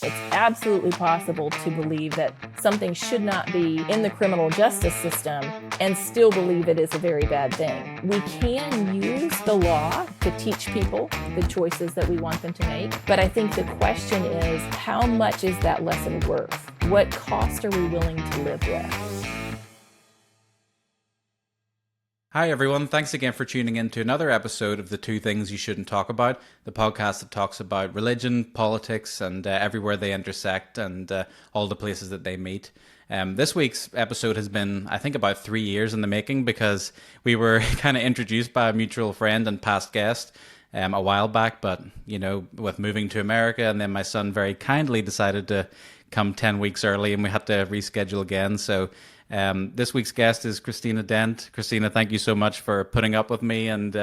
It's absolutely possible to believe that something should not be in the criminal justice system and still believe it is a very bad thing. We can use the law to teach people the choices that we want them to make, but I think the question is, how much is that lesson worth? What cost are we willing to live with? Hi, everyone. Thanks again for tuning in to another episode of The Two Things You Shouldn't Talk About, the podcast that talks about religion, politics, and everywhere they intersect and all the places that they meet. This week's episode has been, I think, about 3 years in the making because we were kind of introduced by a mutual friend and past guest a while back. But, you know, with moving to America, and then my son very kindly decided to come 10 weeks early and we had to reschedule again. So this week's guest is Christina Dent. Christina, thank you so much for putting up with me and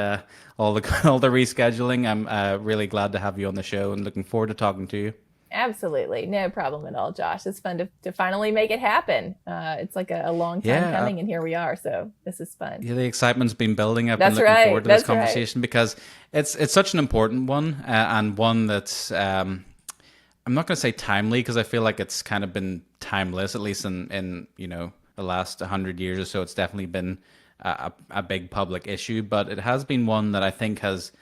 all the rescheduling. I'm really glad to have you on the show and looking forward to talking to you. Absolutely. No problem at all, Josh. It's fun to finally make it happen. It's like a long time coming, and here we are. So this is fun. Yeah, the excitement's been building up. That's and looking right. forward to That's this conversation because it's such an important one and one that's I'm not going to say timely because I feel like it's kind of been timeless, at least in you know, the last 100 years or so. It's definitely been a big public issue, but it has been one that I think has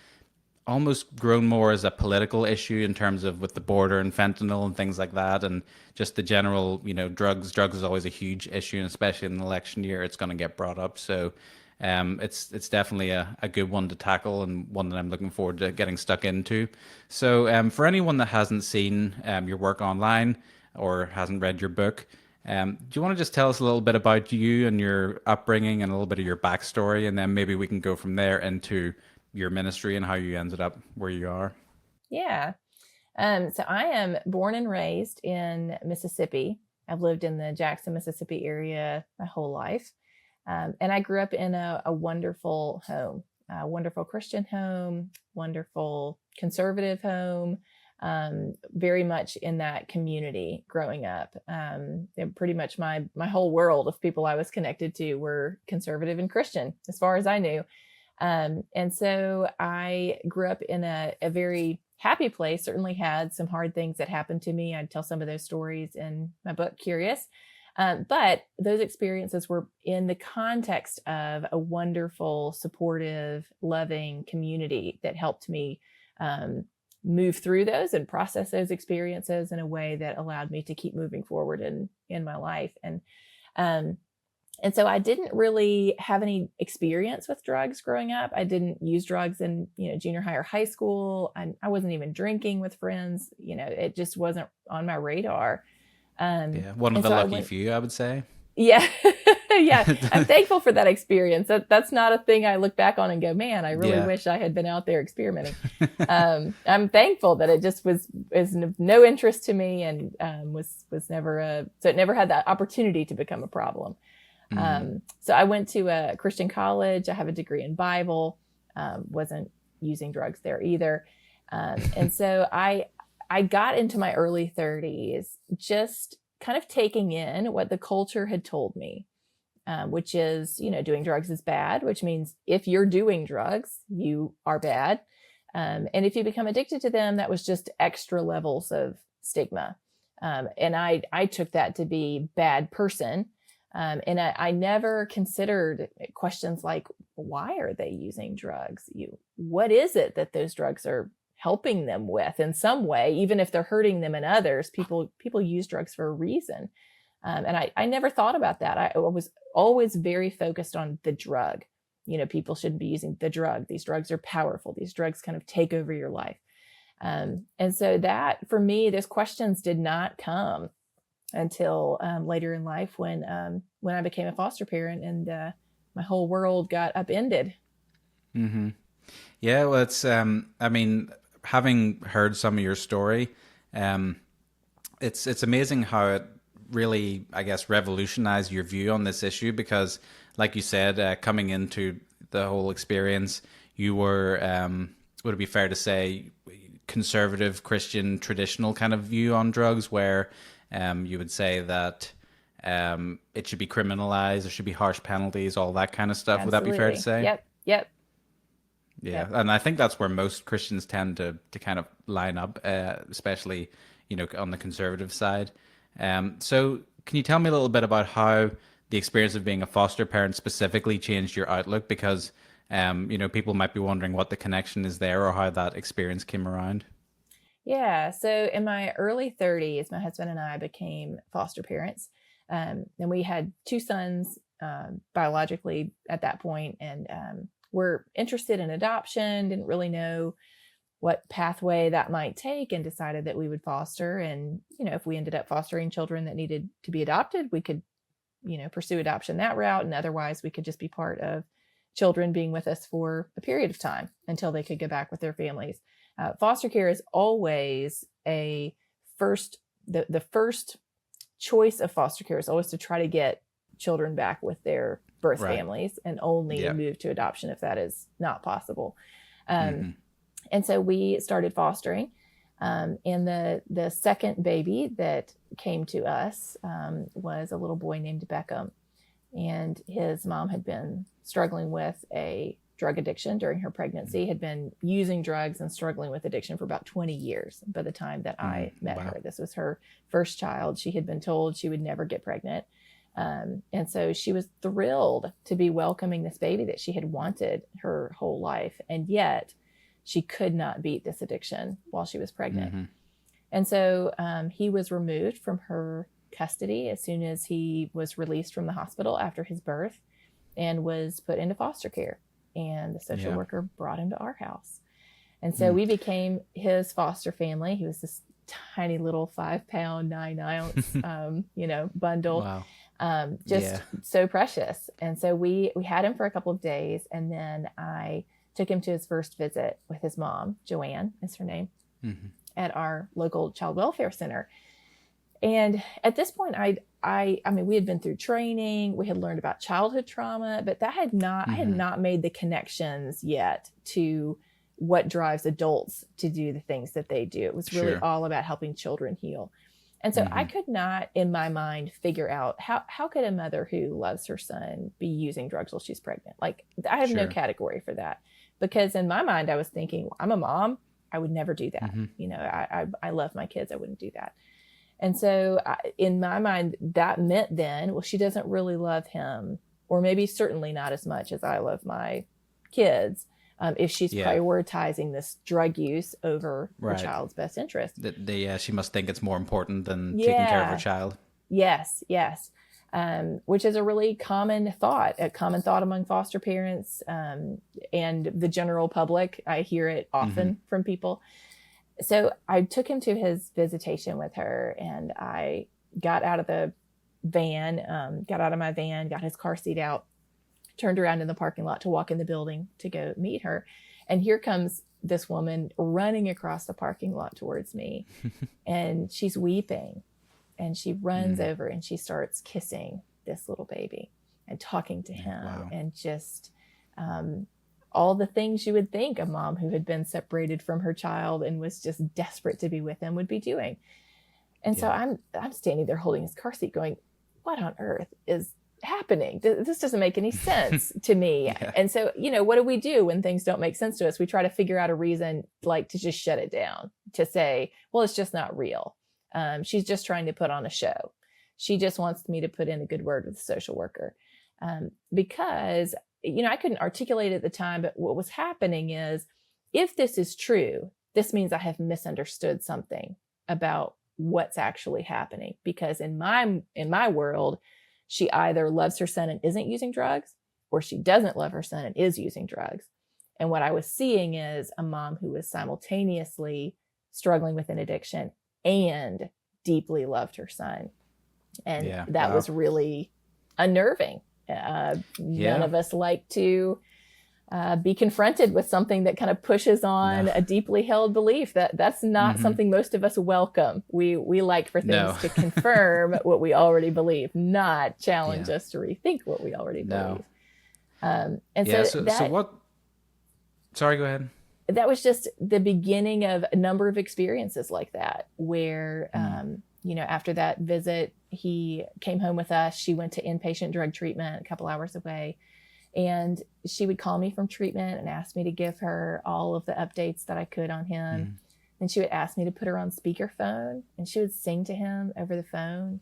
almost grown more as a political issue in terms of with the border and fentanyl and things like that, and just the general, you know, drugs is always a huge issue, and especially in an election year it's going to get brought up. So it's definitely a good one to tackle and one that I'm looking forward to getting stuck into. So for anyone that hasn't seen your work online or hasn't read your book, do you want to just tell us a little bit about you and your upbringing and a little bit of your backstory, and then maybe we can go from there into your ministry and how you ended up where you are? Yeah. So I am born and raised in Mississippi. I've lived in the Jackson, Mississippi area my whole life. And I grew up in a wonderful home, a wonderful Christian home, wonderful conservative home, very much in that community growing up. And pretty much my whole world of people I was connected to were conservative and Christian, as far as I knew. And so I grew up in a very happy place, certainly had some hard things that happened to me. I'd tell some of those stories in my book, Curious. But those experiences were in the context of a wonderful, supportive, loving community that helped me move through those and process those experiences in a way that allowed me to keep moving forward in my life. And so I didn't really have any experience with drugs growing up. I didn't use drugs in, junior high or high school. I wasn't even drinking with friends. It just wasn't on my radar. One of the lucky few, I would say. Yeah. Yeah. I'm thankful for that experience. That's not a thing I look back on and go, man, I really wish I had been out there experimenting. I'm thankful that it just was no interest to me and was never so it never had that opportunity to become a problem. So I went to a Christian college. I have a degree in Bible, wasn't using drugs there either. And so I got into my early 30s just kind of taking in what the culture had told me, which is, doing drugs is bad, which means if you're doing drugs, you are bad. And if you become addicted to them, that was just extra levels of stigma. And I took that to be bad person. And I never considered questions like, why are they using drugs? What is it that those drugs are helping them with in some way? Even if they're hurting them in others, people use drugs for a reason. And I never thought about that. I was always very focused on the drug. People shouldn't be using the drug. These drugs are powerful. These drugs kind of take over your life. And so that, for me, those questions did not come until later in life when I became a foster parent and my whole world got upended. Mm-hmm. Yeah, well, it's having heard some of your story, it's amazing how it really, I guess, revolutionized your view on this issue because, like you said, coming into the whole experience, you were, would it be fair to say, conservative, Christian, traditional kind of view on drugs where you would say that it should be criminalized, there should be harsh penalties, all that kind of stuff. Absolutely. Would that be fair to say? Yep. Yeah. Yep. And I think that's where most Christians tend to kind of line up, especially, on the conservative side. So can you tell me a little bit about how the experience of being a foster parent specifically changed your outlook? Because, people might be wondering what the connection is there or how that experience came around. Yeah. So in my early 30s, my husband and I became foster parents. And we had two sons biologically at that point, and were interested in adoption, didn't really know what pathway that might take, and decided that we would foster. And, if we ended up fostering children that needed to be adopted, we could, pursue adoption that route. And otherwise, we could just be part of children being with us for a period of time until they could go back with their families. Foster care is always the first choice of foster care is always to try to get children back with their birth Right. families, and only Yeah. move to adoption if that is not possible. Hmm. And so we started fostering. And the second baby that came to us was a little boy named Beckham. And his mom had been struggling with a drug addiction during her pregnancy, had been using drugs and struggling with addiction for about 20 years by the time that I met Wow. her. This was her first child. She had been told she would never get pregnant. And so she was thrilled to be welcoming this baby that she had wanted her whole life. And yet she could not beat this addiction while she was pregnant. Hmm. And so he was removed from her custody as soon as he was released from the hospital after his birth, and was put into foster care. And the social Yeah. worker brought him to our house. And so we became his foster family. He was this tiny little 5-pound, 9-ounce, bundle. Wow. Just Yeah. so precious. And so we had him for a couple of days, and then I took him to his first visit with his mom, Joanne is her name, Hmm. at our local child welfare center. And at this point, I mean, we had been through training, we had learned about childhood trauma, but I had not made the connections yet to what drives adults to do the things that they do. It was really Sure. all about helping children heal. And so I could not, in my mind, figure out how could a mother who loves her son be using drugs while she's pregnant? Like, I have no Sure. category for that, because in my mind, I was thinking, I'm a mom. I would never do that. I love my kids. I wouldn't do that. And so in my mind, that meant then, well, she doesn't really love him, or maybe certainly not as much as I love my kids, if she's Yeah. prioritizing this drug use over Right. the child's best interest. She must think it's more important than taking care of her Yeah. child. Yes. Which is a really common thought among foster parents, and the general public. I hear it often from people. So I took him to his visitation with her, and I got out of my van, got his car seat out, turned around in the parking lot to walk in the building to go meet her. And here comes this woman running across the parking lot towards me, and she's weeping, and she runs over and she starts kissing this little baby and talking to him. Wow. And just, all the things you would think a mom who had been separated from her child and was just desperate to be with him would be doing. And so I'm standing there holding his car seat going, what on earth is happening? This doesn't make any sense to me. Yeah. And so, what do we do when things don't make sense to us? We try to figure out a reason, like to just shut it down, to say, well, it's just not real. She's just trying to put on a show. She just wants me to put in a good word with the social worker. Because I couldn't articulate it at the time, but what was happening is, if this is true, this means I have misunderstood something about what's actually happening. Because in my world, she either loves her son and isn't using drugs, or she doesn't love her son and is using drugs. And what I was seeing is a mom who was simultaneously struggling with an addiction and deeply loved her son. And that was really unnerving. None of us like to be confronted with something that kind of pushes on a deeply held belief. That's not something most of us welcome. We like for things to confirm what we already believe, not challenge us to rethink what we already believe. So what? Sorry, go ahead. That was just the beginning of a number of experiences like that, where after that visit, he came home with us. She went to inpatient drug treatment a couple hours away. And she would call me from treatment and ask me to give her all of the updates that I could on him. And she would ask me to put her on speakerphone, and she would sing to him over the phone.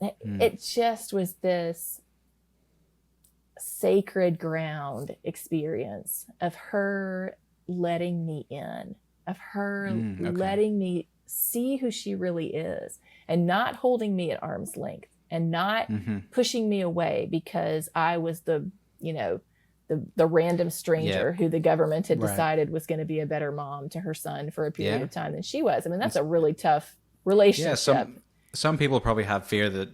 It just was this sacred ground experience of her letting me in, of her letting me see who she really is, and not holding me at arm's length, and not pushing me away because I was the random stranger who the government had decided was going to be a better mom to her son for a period of time than she was. I mean, that's a really tough relationship. Yeah, some people probably have fear that,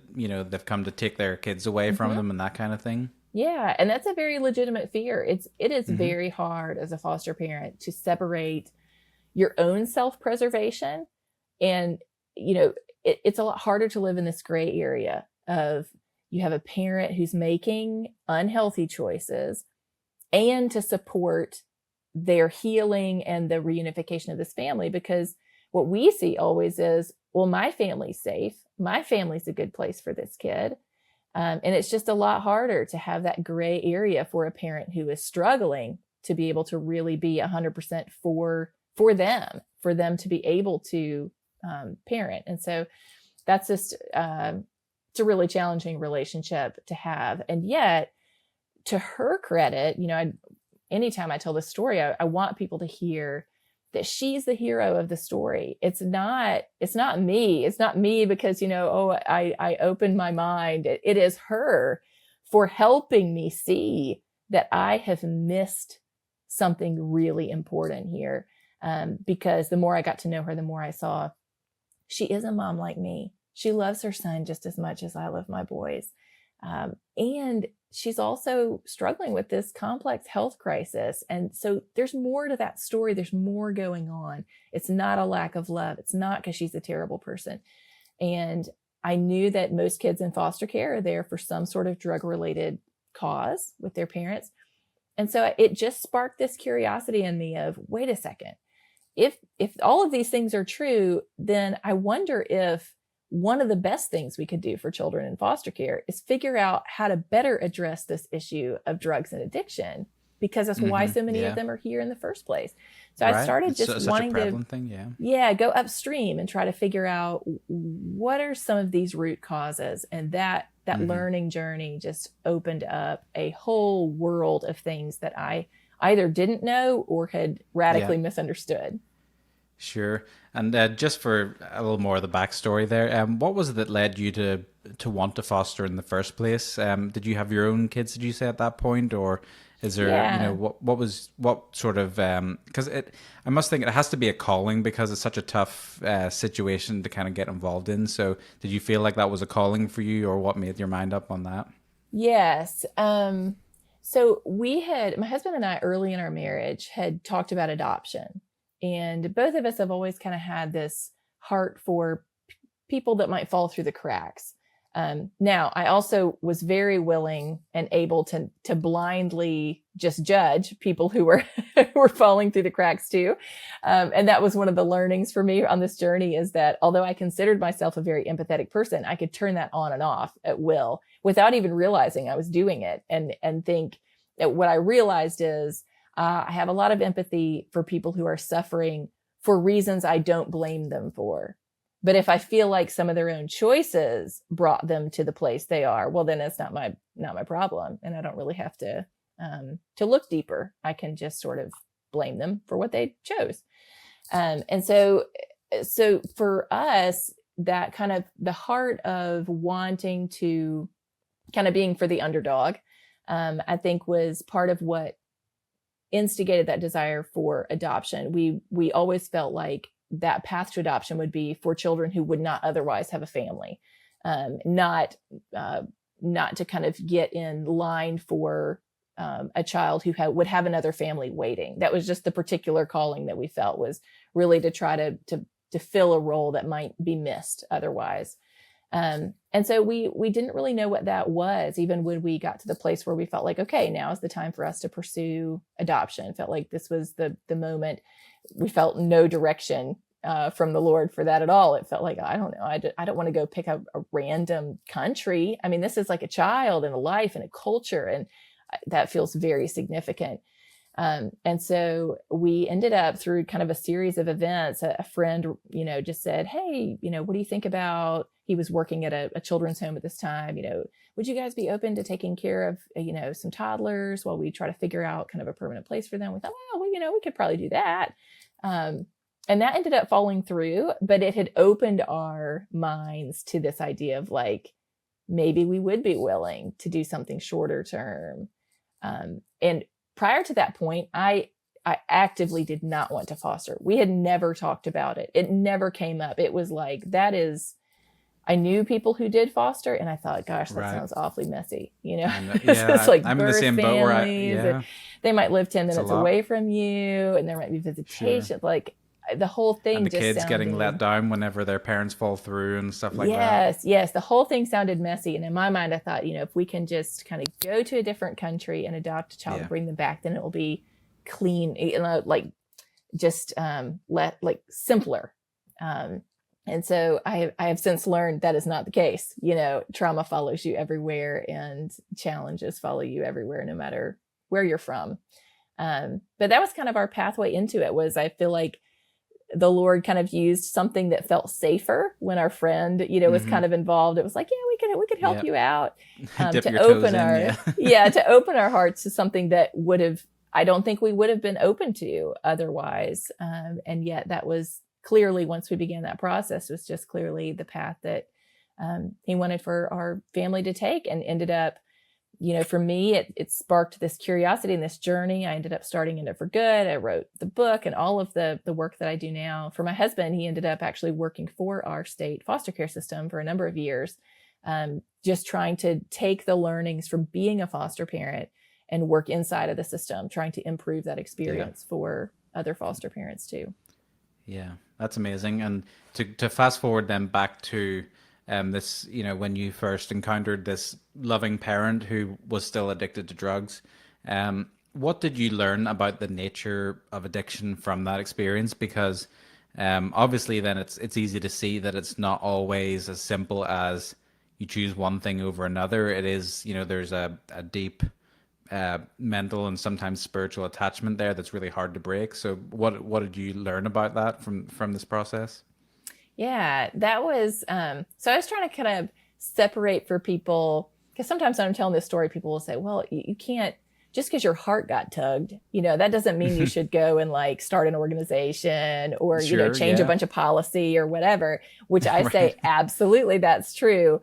they've come to take their kids away from them and that kind of thing. Yeah, and that's a very legitimate fear. It is very hard as a foster parent to separate your own self-preservation, and it's a lot harder to live in this gray area of you have a parent who's making unhealthy choices and to support their healing and the reunification of this family, because what we see always is, well, my family's safe. My family's a good place for this kid. And it's just a lot harder to have that gray area for a parent who is struggling to be able to really be 100% for them to be able to parent. And so that's just, it's a really challenging relationship to have. And yet, to her credit, anytime I tell this story, I want people to hear that she's the hero of the story. It's not me. It's not me because, I opened my mind. It is her for helping me see that I have missed something really important here. Because the more I got to know her, the more I saw she is a mom like me. She loves her son just as much as I love my boys. And she's also struggling with this complex health crisis. And so there's more to that story. There's more going on. It's not a lack of love. It's not because she's a terrible person. And I knew that most kids in foster care are there for some sort of drug-related cause with their parents. And so it just sparked this curiosity in me of, wait a second, if all of these things are true, then I wonder if one of the best things we could do for children in foster care is figure out how to better address this issue of drugs and addiction, because that's why so many of them are here in the first place. So I started just wanting to go upstream and try to figure out what are some of these root causes. And that learning journey just opened up a whole world of things that I either didn't know or had radically misunderstood. Sure. And just for a little more of the backstory there, what was it that led you to want to foster in the first place? Did you have your own kids, did you say, at that point? Or is there, what sort of, because I must think it has to be a calling because it's such a tough situation to kind of get involved in. So did you feel like that was a calling for you, or what made your mind up on that? Yes. So my husband and I, early in our marriage, had talked about adoption. And both of us have always kind of had this heart for people that might fall through the cracks. Now, I also was very willing and able to blindly just judge people who were were falling through the cracks too. And that was one of the learnings for me on this journey, is that although I considered myself a very empathetic person, I could turn that on and off at will without even realizing I was doing it. And think that what I realized is, I have a lot of empathy for people who are suffering for reasons I don't blame them for. But if I feel like some of their own choices brought them to the place they are, well, then it's not my problem. And I don't really have to look deeper. I can just sort of blame them for what they chose. And so for us, that kind of the heart of wanting to kind of being for the underdog, I think was part of what instigated that desire for adoption. We always felt like that path to adoption would be for children who would not otherwise have a family, not to kind of get in line for a child who would have another family waiting. That was just the particular calling that we felt, was really to try to fill a role that might be missed otherwise. And so we didn't really know what that was, even when we got to the place where we felt like, okay, now is the time for us to pursue adoption. Felt like this was the moment. We felt no direction from the Lord for that at all. It felt like, I don't know, I don't want to go pick a random country. I mean, this is like a child and a life and a culture. And that feels very significant. And so we ended up through kind of a series of events. A friend, just said, hey, what do you think about, he was working at a children's home at this time, would you guys be open to taking care of, some toddlers while we try to figure out kind of a permanent place for them? We thought, well, we could probably do that. And that ended up falling through, but it had opened our minds to this idea of like, maybe we would be willing to do something shorter term. And prior to that point, I actively did not want to foster. We had never talked about it. It never came up. It was like, I knew people who did foster, and I thought, gosh, that sounds awfully messy. It's like I'm in the same boat where they might live 10 minutes away from you, and there might be visitation. Sure. Like the whole thing, and the kids getting let down whenever their parents fall through and stuff like that. Yes. The whole thing sounded messy. And in my mind, I thought, if we can just kind of go to a different country and adopt a child and bring them back, then it will be clean, simpler. And so I have since learned that is not the case. Trauma follows you everywhere, and challenges follow you everywhere, no matter where you're from. But that was kind of our pathway into it. Was I feel like the Lord kind of used something that felt safer when our friend, was kind of involved. It was like, we could help you out, to open to open our hearts to something that I don't think we would have been open to otherwise. And yet that was clearly, once we began that process, was just clearly the path that he wanted for our family to take, and ended up, for me, it sparked this curiosity and this journey. I ended up starting in it for good. I wrote the book and all of the work that I do now. For my husband, he ended up actually working for our state foster care system for a number of years, just trying to take the learnings from being a foster parent and work inside of the system, trying to improve that experience for other foster parents too. Yeah, that's amazing. And to fast forward then back to this, when you first encountered this loving parent who was still addicted to drugs, what did you learn about the nature of addiction from that experience? Because obviously then it's easy to see that it's not always as simple as you choose one thing over another. It is, there's a deep mental and sometimes spiritual attachment there that's really hard to break. So what did you learn about that from this process? Yeah, that was, so I was trying to kind of separate for people, because sometimes when I'm telling this story, people will say, well, you can't, just because your heart got tugged, that doesn't mean you should go and like start an organization or, change a bunch of policy or whatever, which I say, absolutely, that's true.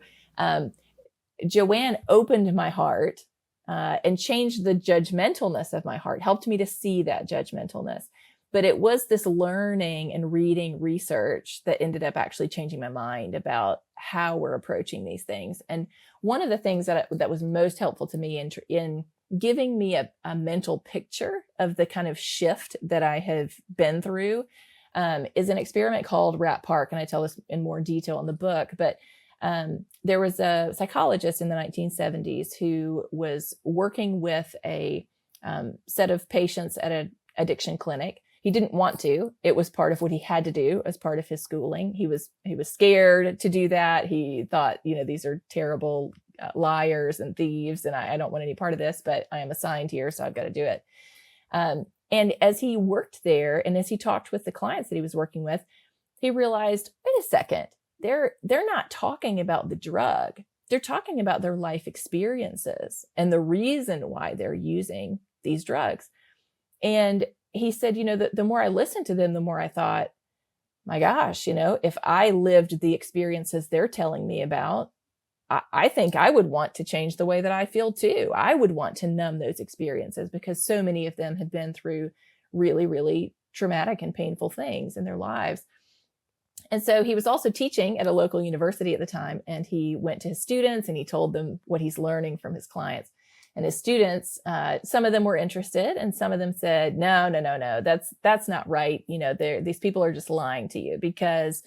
Joanne opened my heart and changed the judgmentalness of my heart, helped me to see that judgmentalness. But it was this learning and reading research that ended up actually changing my mind about how we're approaching these things. And one of the things that was most helpful to me in giving me a mental picture of the kind of shift that I have been through is an experiment called Rat Park. And I tell this in more detail in the book. But there was a psychologist in the 1970s who was working with a set of patients at an addiction clinic. He didn't want to. It was part of what he had to do as part of his schooling. He was scared to do that. He thought, these are terrible liars and thieves, and I don't want any part of this, but I am assigned here, so I've got to do it. And as he worked there, and as he talked with the clients that he was working with, he realized, wait a second, they're not talking about the drug. They're talking about their life experiences and the reason why they're using these drugs. And he said, the more I listened to them, the more I thought, my gosh, if I lived the experiences they're telling me about, I think I would want to change the way that I feel too. I would want to numb those experiences because so many of them had been through really, really traumatic and painful things in their lives. And so he was also teaching at a local university at the time, and he went to his students and he told them what he's learning from his clients. And his students, some of them were interested, and some of them said, no, that's not right. These people are just lying to you because,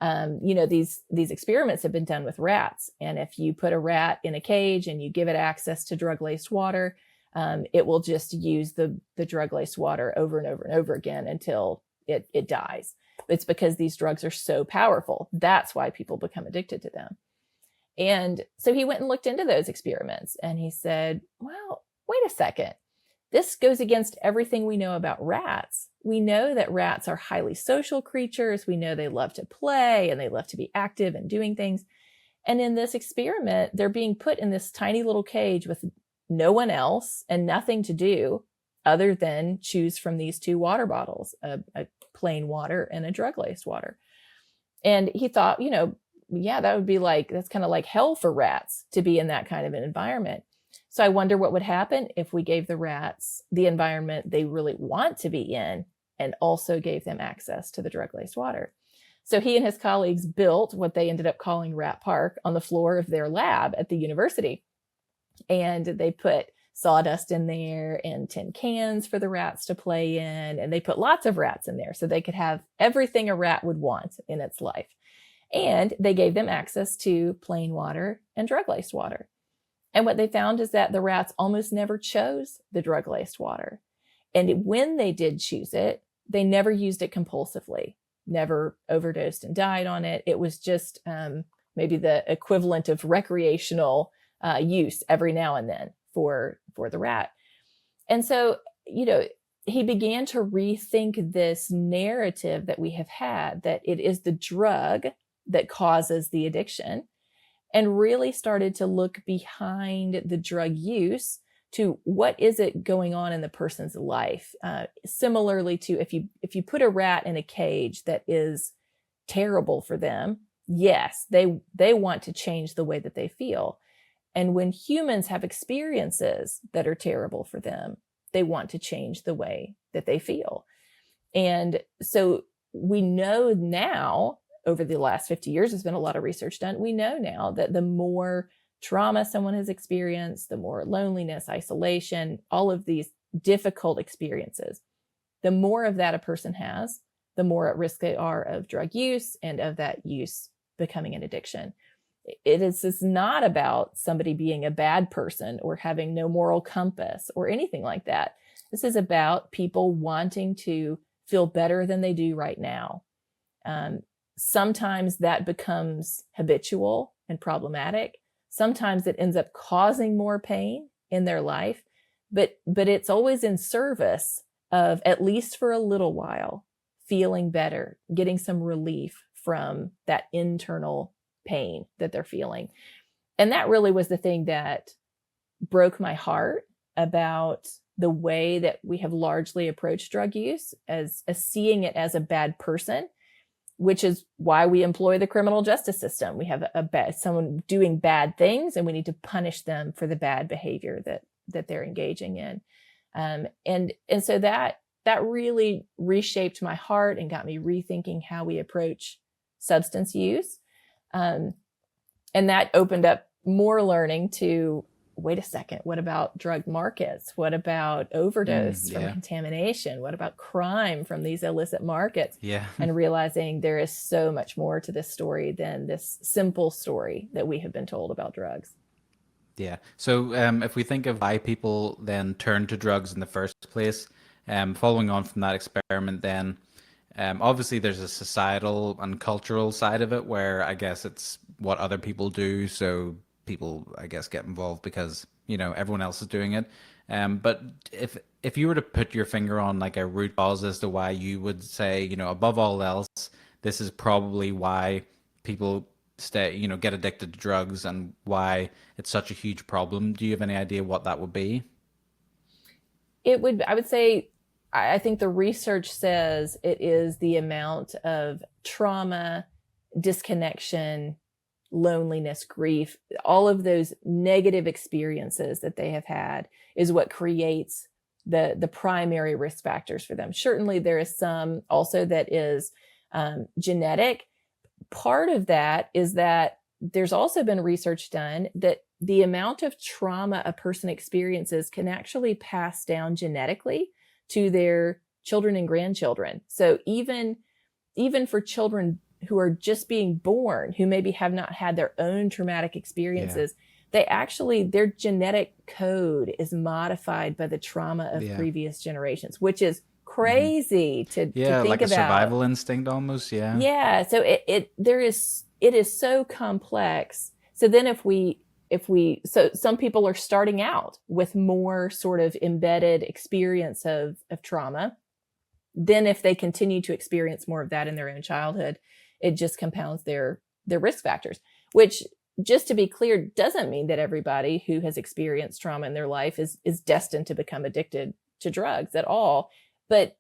these experiments have been done with rats. And if you put a rat in a cage and you give it access to drug-laced water, it will just use the drug-laced water over and over and over again until it dies. It's because these drugs are so powerful. That's why people become addicted to them. And so he went and looked into those experiments, and he said, well, wait a second, this goes against everything we know about rats. We know that rats are highly social creatures. We know they love to play and they love to be active and doing things. And in this experiment, they're being put in this tiny little cage with no one else and nothing to do other than choose from these two water bottles, a plain water and a drug-laced water. And he thought, yeah, that would be that's kind of like hell for rats to be in that kind of an environment. So I wonder what would happen if we gave the rats the environment they really want to be in and also gave them access to the drug-laced water. So he and his colleagues built what they ended up calling Rat Park on the floor of their lab at the university. And they put sawdust in there and tin cans for the rats to play in. And they put lots of rats in there so they could have everything a rat would want in its life. And they gave them access to plain water and drug-laced water. And what they found is that the rats almost never chose the drug-laced water. And when they did choose it, they never used it compulsively, never overdosed and died on it. It was just maybe the equivalent of recreational use every now and then for the rat. And so, he began to rethink this narrative that we have had, that it is the drug that causes the addiction, and really started to look behind the drug use to what is it going on in the person's life. Similarly to if you put a rat in a cage that is terrible for them, yes, they want to change the way that they feel. And when humans have experiences that are terrible for them, they want to change the way that they feel. And so we know now, over the last 50 years, there's been a lot of research done. We know now that the more trauma someone has experienced, the more loneliness, isolation, all of these difficult experiences, the more of that a person has, the more at risk they are of drug use and of that use becoming an addiction. It's not about somebody being a bad person or having no moral compass or anything like that. This is about people wanting to feel better than they do right now. Sometimes that becomes habitual and problematic. Sometimes it ends up causing more pain in their life, but it's always in service of, at least for a little while, feeling better, getting some relief from that internal pain that they're feeling. And that really was the thing that broke my heart about the way that we have largely approached drug use, as seeing it as a bad person, which is why we employ the criminal justice system. We have someone doing bad things, and we need to punish them for the bad behavior that they're engaging in. And so that really reshaped my heart and got me rethinking how we approach substance use. And that opened up more learning to, wait a second, what about drug markets? What about overdose from contamination? What about crime from these illicit markets? Yeah. And realizing there is so much more to this story than this simple story that we have been told about drugs. Yeah. So if we think of why people then turn to drugs in the first place, following on from that experiment, then obviously there's a societal and cultural side of it where I guess it's what other people do. So people, I guess, get involved because, everyone else is doing it. But if you were to put your finger on like a root cause as to why you would say, above all else, this is probably why people get addicted to drugs and why it's such a huge problem. Do you have any idea what that would be? I would say, I think the research says it is the amount of trauma, disconnection, loneliness, grief, all of those negative experiences that they have had is what creates the primary risk factors for them. Certainly there is some also that is genetic. Part of that is that there's also been research done that the amount of trauma a person experiences can actually pass down genetically to their children and grandchildren. So even for children who are just being born, who maybe have not had their own traumatic experiences, their genetic code is modified by the trauma of previous generations, which is crazy to think about. Like a survival instinct almost. Yeah. So it is so complex. So then if we so some people are starting out with more sort of embedded experience of trauma. Then if they continue to experience more of that in their own childhood, it just compounds their risk factors, which, just to be clear, doesn't mean that everybody who has experienced trauma in their life is destined to become addicted to drugs at all. But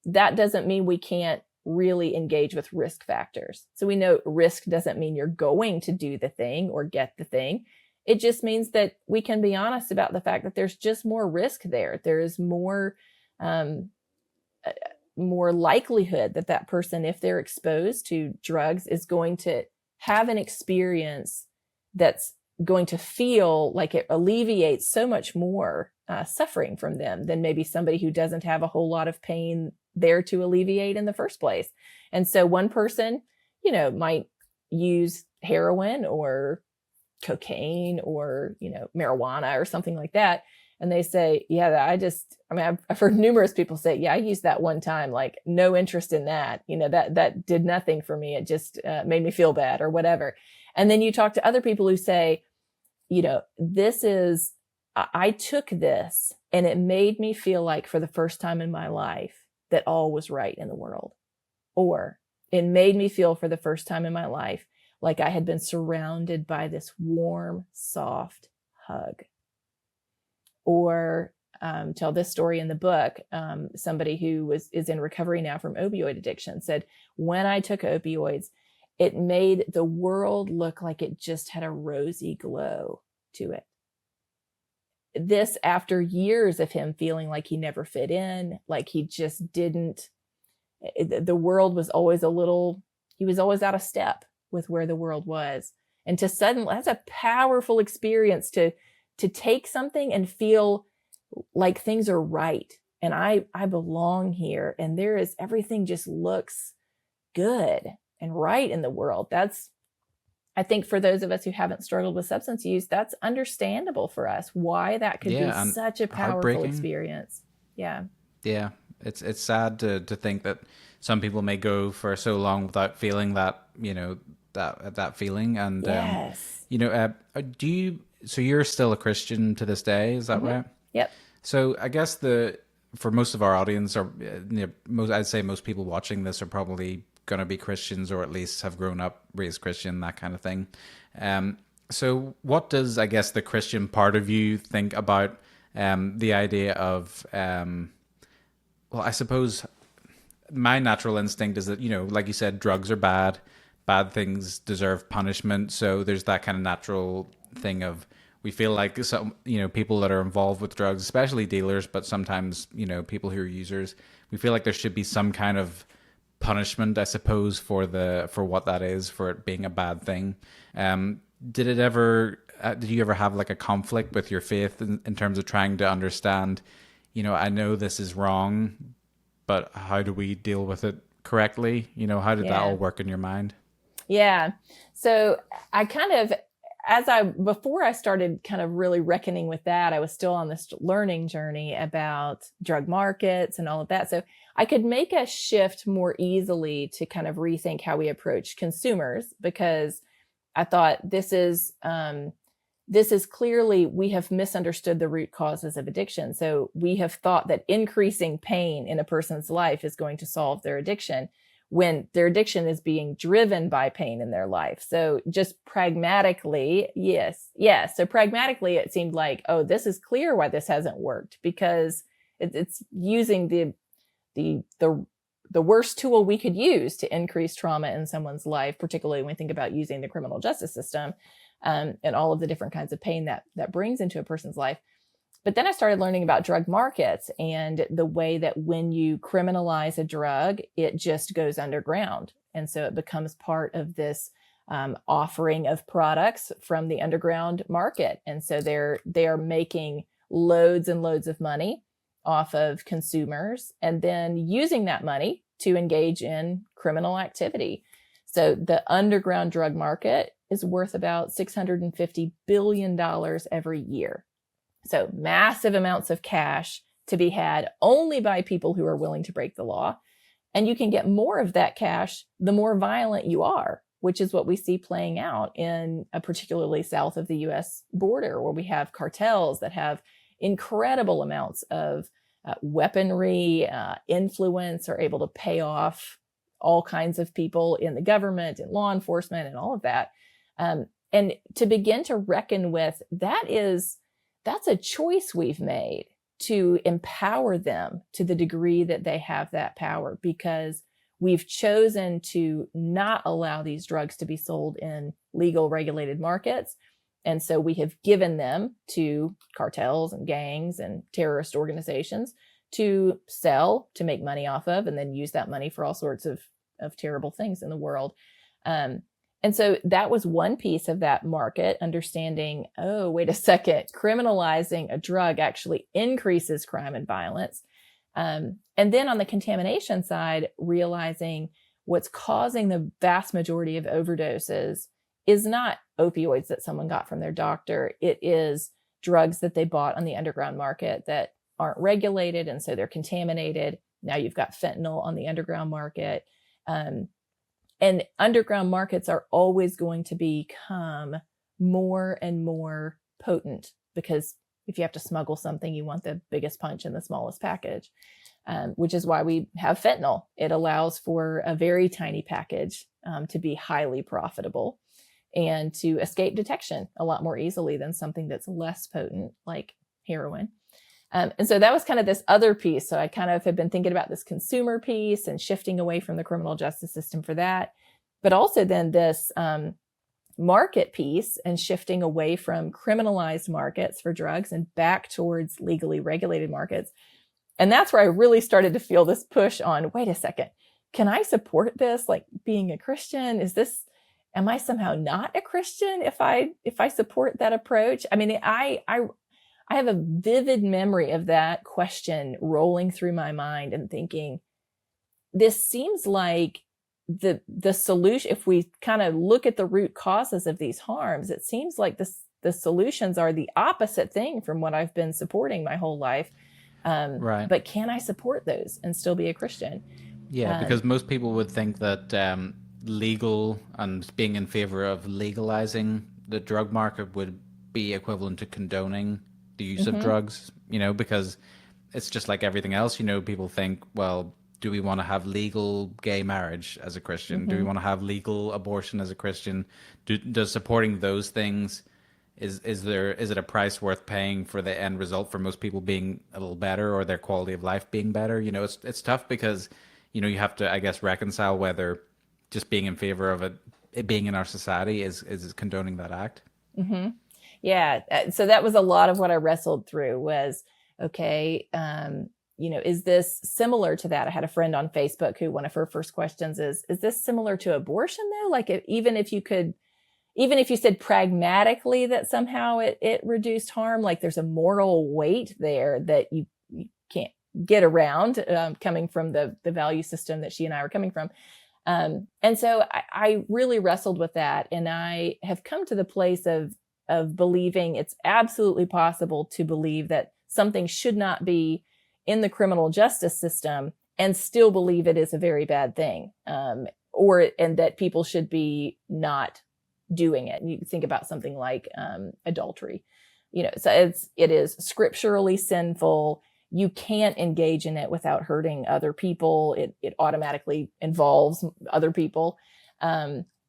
that doesn't mean we can't really engage with risk factors. So we know risk doesn't mean you're going to do the thing or get the thing. It just means that we can be honest about the fact that there's just more risk there. There is more likelihood that that person, if they're exposed to drugs, is going to have an experience that's going to feel like it alleviates so much more suffering from them than maybe somebody who doesn't have a whole lot of pain there to alleviate in the first place. And so one person, might use heroin or cocaine or, marijuana or something like that. And they say, yeah, I've heard numerous people say, yeah, I used that one time, like no interest in that, that did nothing for me. It just made me feel bad or whatever. And then you talk to other people who say, I took this and it made me feel like for the first time in my life that all was right in the world. Or it made me feel for the first time in my life like I had been surrounded by this warm, soft hug. Or tell this story in the book. Somebody who is in recovery now from opioid addiction said, when I took opioids, it made the world look like it just had a rosy glow to it. This after years of him feeling like he never fit in, like he just didn't, the world was always he was always out of step with where the world was. And to suddenly, that's a powerful experience to take something and feel like things are right. And I belong here. And everything just looks good and right in the world. I think for those of us who haven't struggled with substance use, that's understandable for us, why that could be such a powerful experience. Yeah. Yeah. It's sad to think that some people may go for so long without feeling that, that feeling. And, yes. So you're still a Christian to this day, is that right? Yep. So I guess for most of our audience, or I'd say most people watching this are probably going to be Christians, or at least have grown up raised Christian, that kind of thing. So what does, I guess, the Christian part of you think about the idea of, well, I suppose my natural instinct is that, like you said, drugs are bad things deserve punishment. So there's that kind of natural thing of, we feel like some, people that are involved with drugs, especially dealers, but sometimes, people who are users, we feel like there should be some kind of punishment, I suppose, for what that is, for it being a bad thing. Did you ever have like a conflict with your faith in terms of trying to understand, I know this is wrong, but how do we deal with it correctly? How did that all work in your mind? Yeah. So I before I started kind of really reckoning with that, I was still on this learning journey about drug markets and all of that. So I could make a shift more easily to kind of rethink how we approach consumers, because I thought this is clearly, we have misunderstood the root causes of addiction. So we have thought that increasing pain in a person's life is going to solve their addiction, when their addiction is being driven by pain in their life. So just pragmatically, yes. So pragmatically, it seemed like, oh, this is clear why this hasn't worked, because it's using the worst tool we could use to increase trauma in someone's life, particularly when we think about using the criminal justice system, and all of the different kinds of pain that brings into a person's life. But then I started learning about drug markets and the way that when you criminalize a drug, it just goes underground. And so it becomes part of this offering of products from the underground market. And so they're making loads and loads of money off of consumers, and then using that money to engage in criminal activity. So the underground drug market is worth about $650 billion every year. So massive amounts of cash to be had only by people who are willing to break the law. And you can get more of that cash the more violent you are, which is what we see playing out in particularly south of the U.S. border, where we have cartels that have incredible amounts of weaponry, influence, are able to pay off all kinds of people in the government and law enforcement and all of that. And to begin to reckon with, that's a choice we've made to empower them to the degree that they have that power, because we've chosen to not allow these drugs to be sold in legal regulated markets. And so we have given them to cartels and gangs and terrorist organizations to sell, to make money off of, and then use that money for all sorts of terrible things in the world. And so that was one piece of that market, understanding, oh, wait a second, criminalizing a drug actually increases crime and violence. And then on the contamination side, realizing what's causing the vast majority of overdoses is not opioids that someone got from their doctor. It is drugs that they bought on the underground market that aren't regulated, and so they're contaminated. Now you've got fentanyl on the underground market. And underground markets are always going to become more and more potent, because if you have to smuggle something, you want the biggest punch in the smallest package, which is why we have fentanyl. It allows for a very tiny package to be highly profitable and to escape detection a lot more easily than something that's less potent, like heroin. And so that was kind of this other piece. So I kind of have been thinking about this consumer piece and shifting away from the criminal justice system for that, but also then this market piece and shifting away from criminalized markets for drugs and back towards legally regulated markets. And that's where I really started to feel this push on, wait a second, can I support this? Like, being a Christian, am I somehow not a Christian if I support that approach? I mean, I have a vivid memory of that question rolling through my mind and thinking, this seems like the solution. If we kind of look at the root causes of these harms, it seems like the solutions are the opposite thing from what I've been supporting my whole life. Right. But can I support those and still be a Christian? Yeah, because most people would think that legal and being in favor of legalizing the drug market would be equivalent to condoning the use of drugs, because it's just like everything else. People think, well, do we want to have legal gay marriage as a Christian? Do we want to have legal abortion as a Christian? Does supporting those things, is it a price worth paying for the end result for most people being a little better or their quality of life being better? It's tough because, you have to, I guess, reconcile whether just being in favor of it being in our society is condoning that act. Mm-hmm. Yeah. So that was a lot of what I wrestled through was, okay, is this similar to that? I had a friend on Facebook who, one of her first questions is this similar to abortion though? Like, even if you said pragmatically that somehow it reduced harm, like there's a moral weight there that you can't get around, coming from the value system that she and I were coming from. And so I really wrestled with that. And I have come to the place of believing it's absolutely possible to believe that something should not be in the criminal justice system and still believe it is a very bad thing, and that people should be not doing it. And you think about something like adultery, so it is scripturally sinful. You can't engage in it without hurting other people. It automatically involves other people.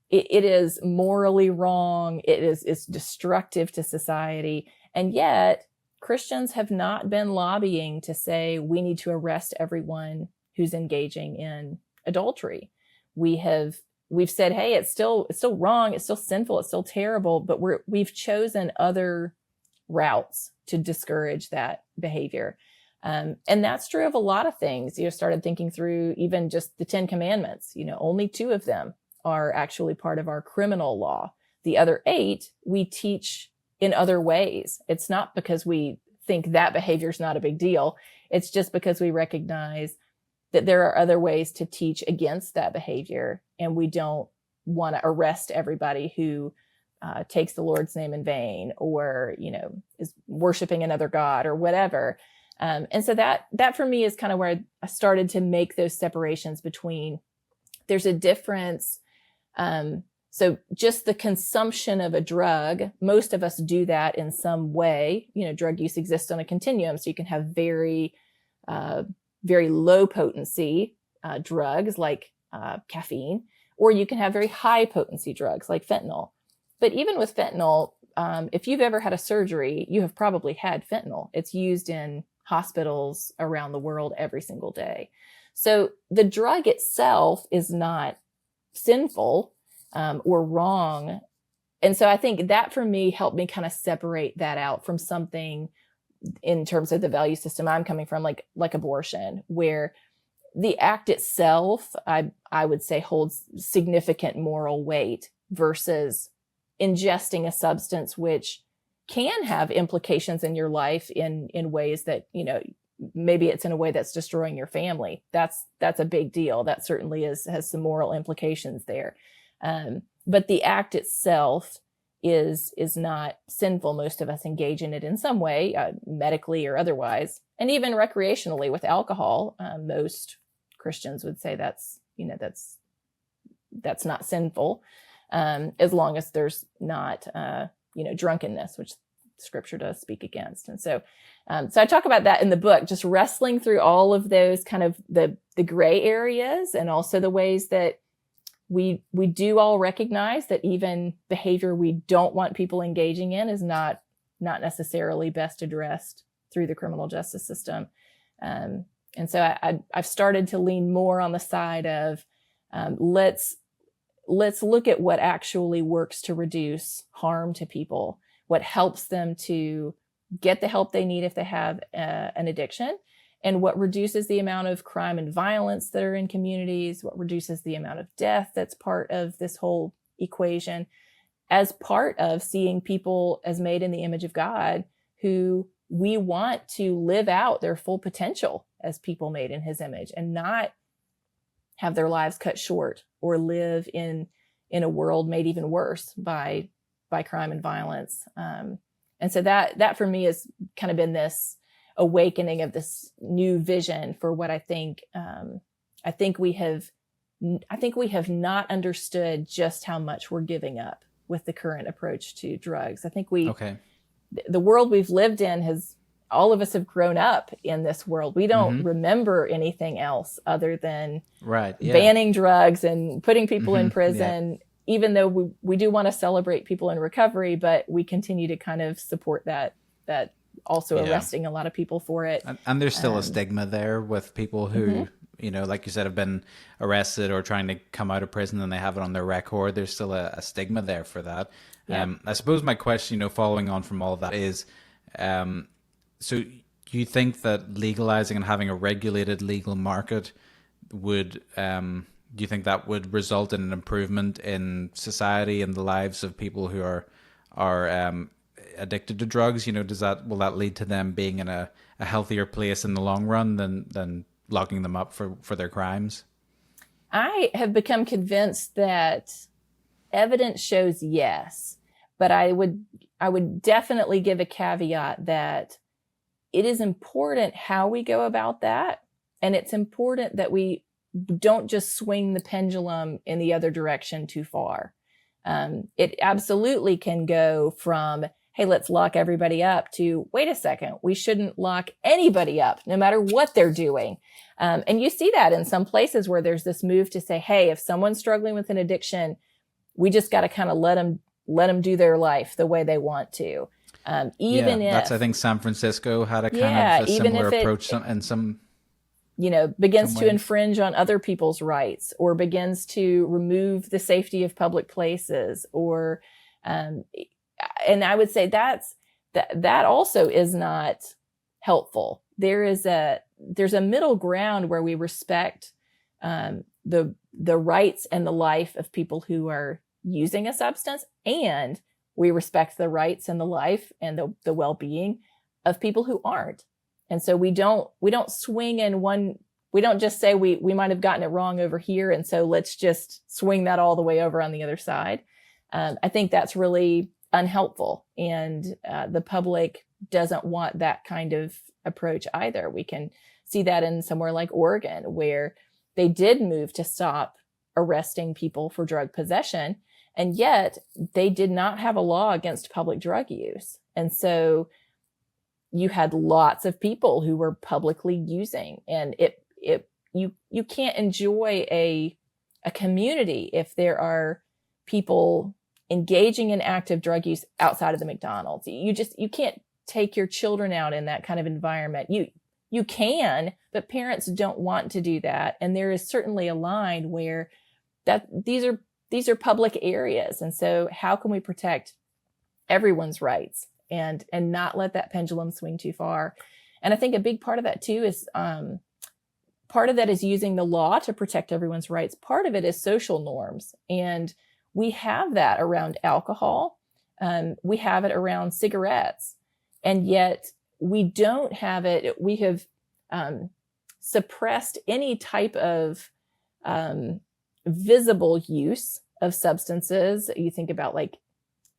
It is morally wrong. It's destructive to society. And yet Christians have not been lobbying to say we need to arrest everyone who's engaging in adultery. We've said, hey, it's still wrong. It's still sinful. It's still terrible, but we've chosen other routes to discourage that behavior. And that's true of a lot of things. Started thinking through even just the 10 Commandments, only 2 of them are actually part of our criminal law. The other 8 we teach in other ways. It's not because we think that behavior is not a big deal. It's just because we recognize that there are other ways to teach against that behavior. And we don't want to arrest everybody who takes the Lord's name in vain or, is worshiping another God or whatever. And so that for me is kind of where I started to make those separations between, there's a difference. So just the consumption of a drug, most of us do that in some way. Drug use exists on a continuum. So you can have very, very low potency drugs like caffeine, or you can have very high potency drugs like fentanyl. But even with fentanyl, if you've ever had a surgery, you have probably had fentanyl. It's used in hospitals around the world every single day. So the drug itself is not sinful or wrong. And so I think that for me helped me kind of separate that out from something in terms of the value system I'm coming from, like abortion, where the act itself, I would say, holds significant moral weight versus ingesting a substance which can have implications in your life in ways that, maybe it's in a way that's destroying your family. That's a big deal. That certainly has some moral implications there. But the act itself is not sinful. Most of us engage in it in some way, medically or otherwise, and even recreationally with alcohol. Most Christians would say that's not sinful, as long as there's not drunkenness, which Scripture does speak against. And so I talk about that in the book, just wrestling through all of those kind of the gray areas, and also the ways that we do all recognize that even behavior we don't want people engaging in is not necessarily best addressed through the criminal justice system. And so I've started to lean more on the side of let's look at what actually works to reduce harm to people, what helps them to get the help they need if they have an addiction, and what reduces the amount of crime and violence that are in communities, what reduces the amount of death that's part of this whole equation, as part of seeing people as made in the image of God, who we want to live out their full potential as people made in his image, and not have their lives cut short or live in a world made even worse by crime and violence. And so that for me has kind of been this awakening of this new vision for what I think we have not understood just how much we're giving up with the current approach to drugs. I think the world we've lived in all of us have grown up in this world. We don't remember anything else other than banning drugs and putting people in prison, even though we do want to celebrate people in recovery, but we continue to kind of support that also arresting a lot of people for it. And there's still a stigma there with people who, like you said, have been arrested or trying to come out of prison and they have it on their record. There's still a stigma there for that. Yeah. I suppose my question, following on from all of that is, so you think that legalizing and having a regulated legal market would, do you think that would result in an improvement in society and the lives of people who are addicted to drugs? Will that lead to them being in a healthier place in the long run than locking them up for their crimes? I have become convinced that evidence shows yes, but I would definitely give a caveat that it is important how we go about that. And it's important that we don't just swing the pendulum in the other direction too far. It absolutely can go from, hey, let's lock everybody up, to, wait a second, we shouldn't lock anybody up, no matter what they're doing. And you see that in some places where there's this move to say, hey, if someone's struggling with an addiction, we just got to kind of let them do their life the way they want to. If I think San Francisco had a kind of a similar approach in some, begins to infringe on other people's rights, or begins to remove the safety of public places, or, and I would say that also is not helpful. There's a middle ground where we respect the rights and the life of people who are using a substance, and we respect the rights and the life and the well-being of people who aren't. And so we don't swing in one. We don't just say we might have gotten it wrong over here, and so let's just swing that all the way over on the other side. I think that's really unhelpful, and the public doesn't want that kind of approach either. We can see that in somewhere like Oregon, where they did move to stop arresting people for drug possession, And yet they did not have a law against public drug use. And so you had lots of people who were publicly using, and you can't enjoy a community if there are people engaging in active drug use outside of the McDonald's. You can't take your children out in that kind of environment. You can, but parents don't want to do that. And there is certainly a line where that these are public areas. And so how can we protect everyone's rights and not let that pendulum swing too far? And I think a big part of that too is part of that is using the law to protect everyone's rights. Part of it is social norms. And we have that around alcohol. We have it around cigarettes. And yet we don't have it. We have suppressed any type of visible use of substances. You think about like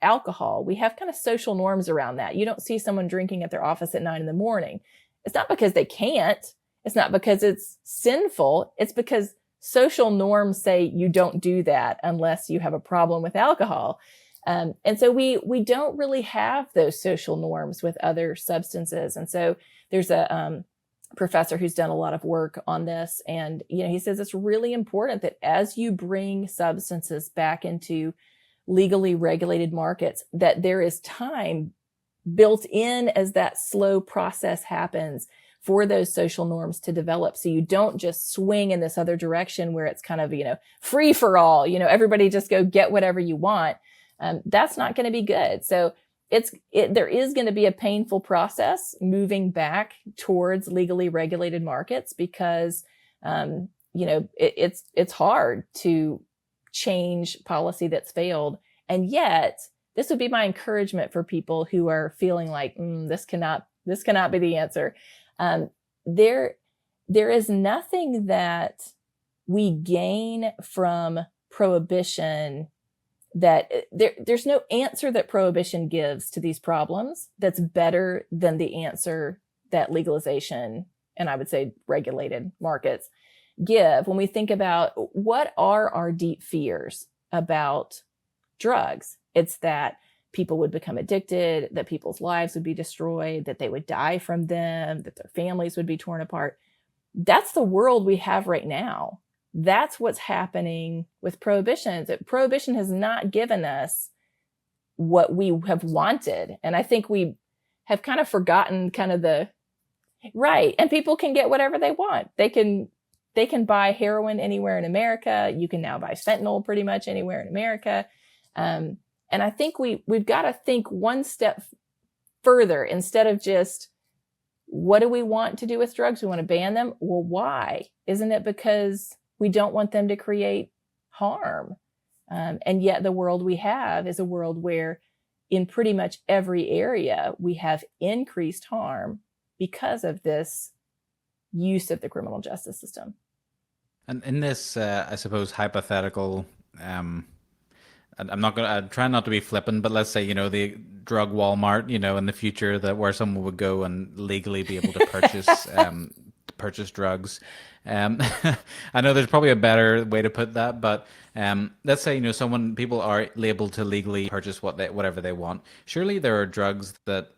alcohol. We have kind of social norms around that. You don't see someone drinking at their office at 9 a.m. It's not because they can't. It's not because it's sinful. It's because social norms say you don't do that unless you have a problem with alcohol. And so we don't really have those social norms with other substances. And so there's a professor who's done a lot of work on this. And, he says it's really important that as you bring substances back into legally regulated markets, that there is time built in as that slow process happens for those social norms to develop. So you don't just swing in this other direction where it's kind of, free for all, everybody just go get whatever you want. That's not going to be good. So there is going to be a painful process moving back towards legally regulated markets because, it's hard to change policy that's failed. And yet this would be my encouragement for people who are feeling like, this cannot be the answer. There is nothing that we gain from prohibition that there's no answer that prohibition gives to these problems that's better than the answer that legalization and I would say regulated markets give. When we think about what are our deep fears about drugs, it's that people would become addicted, that people's lives would be destroyed, that they would die from them, that their families would be torn apart. That's the world we have right now. That's what's happening with prohibition. That prohibition has not given us what we have wanted. And I think we have kind of forgotten kind of right. And people can get whatever they want. They can buy heroin anywhere in America. You can now buy fentanyl pretty much anywhere in America. And I think we've got to think one step further instead of just, what do we want to do with drugs? We want to ban them. Well, why? Isn't it because we don't want them to create harm? And yet the world we have is a world where in pretty much every area, we have increased harm because of this use of the criminal justice system. And in this, I suppose, hypothetical, I'm trying not to be flippant, but let's say, the drug Walmart, in the future where someone would go and legally be able to purchase drugs. I know there's probably a better way to put that, but let's say, people are able to legally purchase whatever they want. Surely there are drugs that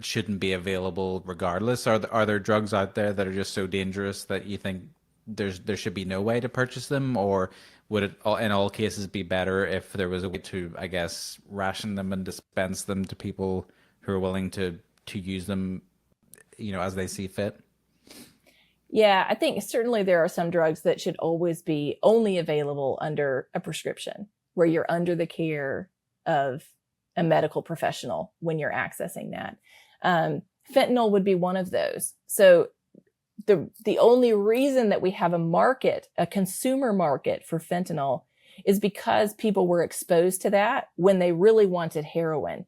shouldn't be available regardless. Are there drugs out there that are just so dangerous that you think there should be no way to purchase them? Or would it in all cases be better if there was a way to, I guess, ration them and dispense them to people who are willing to use them, as they see fit? Yeah, I think certainly there are some drugs that should always be only available under a prescription, where you're under the care of a medical professional when you're accessing that. Fentanyl would be one of those. So the only reason that we have a consumer market for fentanyl is because people were exposed to that when they really wanted heroin.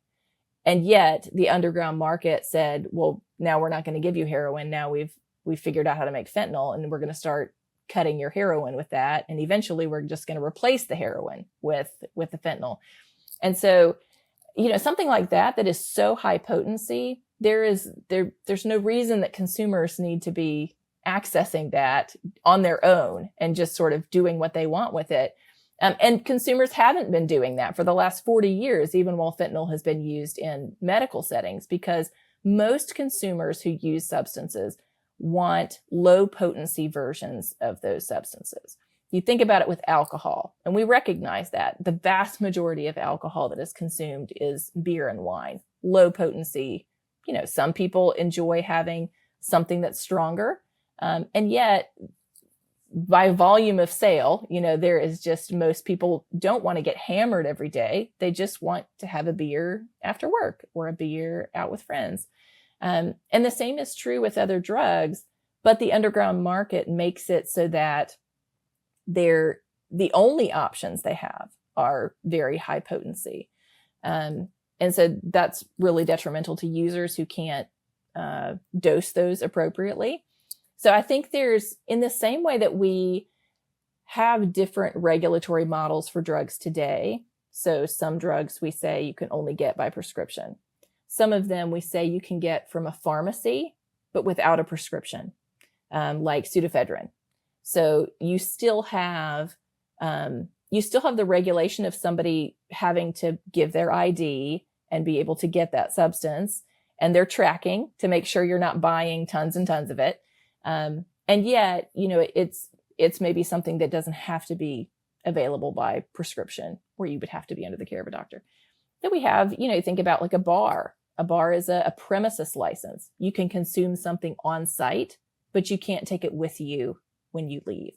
And yet the underground market said, well, now we're not going to give you heroin. Now we've figured out how to make fentanyl, and we're going to start cutting your heroin with that. And eventually we're just going to replace the heroin with the fentanyl. And so, something like that is so high potency, there's no reason that consumers need to be accessing that on their own and just sort of doing what they want with it. And consumers haven't been doing that for the last 40 years, even while fentanyl has been used in medical settings, because most consumers who use substances want low potency versions of those substances. You think about it with alcohol, and we recognize that the vast majority of alcohol that is consumed is beer and wine, low potency. Some people enjoy having something that's stronger. And yet by volume of sale, there is just, most people don't want to get hammered every day. They just want to have a beer after work or a beer out with friends. And the same is true with other drugs, but the underground market makes it so that the only options they have are very high potency. And so that's really detrimental to users who can't dose those appropriately. So I think there's, in the same way that we have different regulatory models for drugs today. So some drugs we say you can only get by prescription. Some of them we say you can get from a pharmacy, but without a prescription, like pseudoephedrine. So you still have the regulation of somebody having to give their ID and be able to get that substance, and they're tracking to make sure you're not buying tons and tons of it. And yet, it's maybe something that doesn't have to be available by prescription, where you would have to be under the care of a doctor. Then we have, think about like a bar. A bar is a premises license. You can consume something on site, but you can't take it with you when you leave.